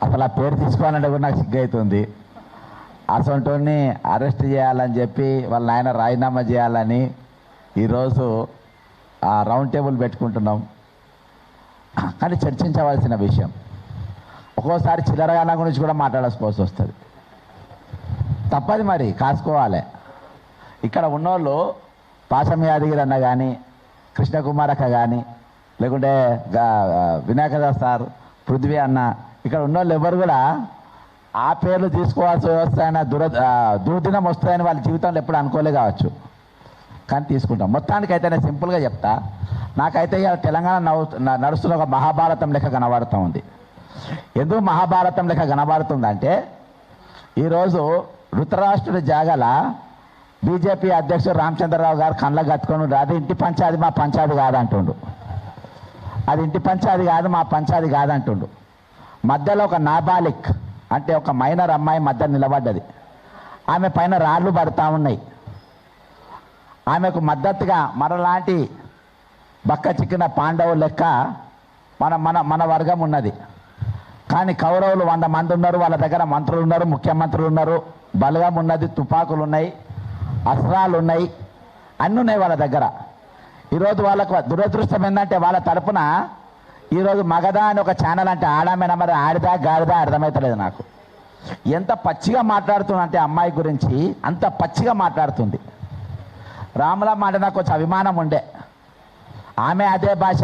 అసలు ఆ పేరు తీసుకోవాలంటే కూడా నాకు సిగ్గవుతుంది. అసొంటోని అరెస్ట్ చేయాలని చెప్పి వాళ్ళ నాయన రాజీనామా చేయాలని ఈరోజు ఆ రౌండ్ టేబుల్ పెట్టుకుంటున్నాం. కానీ చర్చించవలసిన విషయం. ఒక్కోసారి చిల్లరగాన గురించి కూడా మాట్లాడాల్సి వస్తుంది. తప్పది, మరి కాసుకోవాలి. ఇక్కడ ఉన్నోళ్ళు పాశం యాదగిరి అన్న కానీ, కృష్ణకుమార్ అక్క కానీ, లేకుంటే వినాయకదాస్ సార్, పృథ్వీ అన్న, ఇక్కడ ఉన్నోళ్ళు ఎవరు కూడా ఆ పేర్లు తీసుకోవాల్సి వస్తాయన్న దుర్దినం వస్తాయని వాళ్ళ జీవితంలో ఎప్పుడు అనుకోలే కావచ్చు. కానీ తీసుకుంటాం. మొత్తానికైతే నేను సింపుల్గా చెప్తా. నాకైతే ఇవాళ తెలంగాణ నడుస్తున్న ఒక మహాభారతం లెక్క కనబడుతూ ఉంది. ఎందుకు మహాభారతం లెక్క కనబడుతుందంటే, ఈరోజు ధృతరాష్ట్రుడి జాగల బీజేపీ అధ్యక్షుడు రామచంద్రరావు గారు కళ్ళకు కట్టుకొని అది ఇంటి పంచాది మా పంచాది కాదంటుండు. అది ఇంటి పంచాది కాదు మా పంచాది కాదంటుండు. మధ్యలో ఒక నాబాలిక్ అంటే ఒక మైనర్ అమ్మాయి మధ్య నిలబడ్డది. ఆమె పైన రాళ్ళు పడుతూ ఉన్నాయి. ఆమెకు మద్దతుగా మనలాంటి బక్క చిక్కిన పాండవులు లెక్క మన మన మన వర్గం ఉన్నది. కానీ కౌరవులు 100 మంది ఉన్నారు. వాళ్ళ దగ్గర మంత్రులు ఉన్నారు, ముఖ్యమంత్రులు ఉన్నారు, బలగం ఉన్నది, తుపాకులు ఉన్నాయి, అస్త్రాలు ఉన్నాయి, అన్నీ ఉన్నాయి వాళ్ళ దగ్గర. ఈరోజు వాళ్ళకు దురదృష్టం ఏంటంటే వాళ్ళ తరపున ఈరోజు మగధ అని ఒక ఛానల్ అంటే ఆడామే మరి ఆడిదా గాడిదా అర్థమవుతలేదు నాకు. ఎంత పచ్చిగా మాట్లాడుతుందంటే అమ్మాయి గురించి అంత పచ్చిగా మాట్లాడుతుంది. రాములమ్మ అంటే నాకు కొంచెం అభిమానం ఉండే. ఆమె అదే భాష,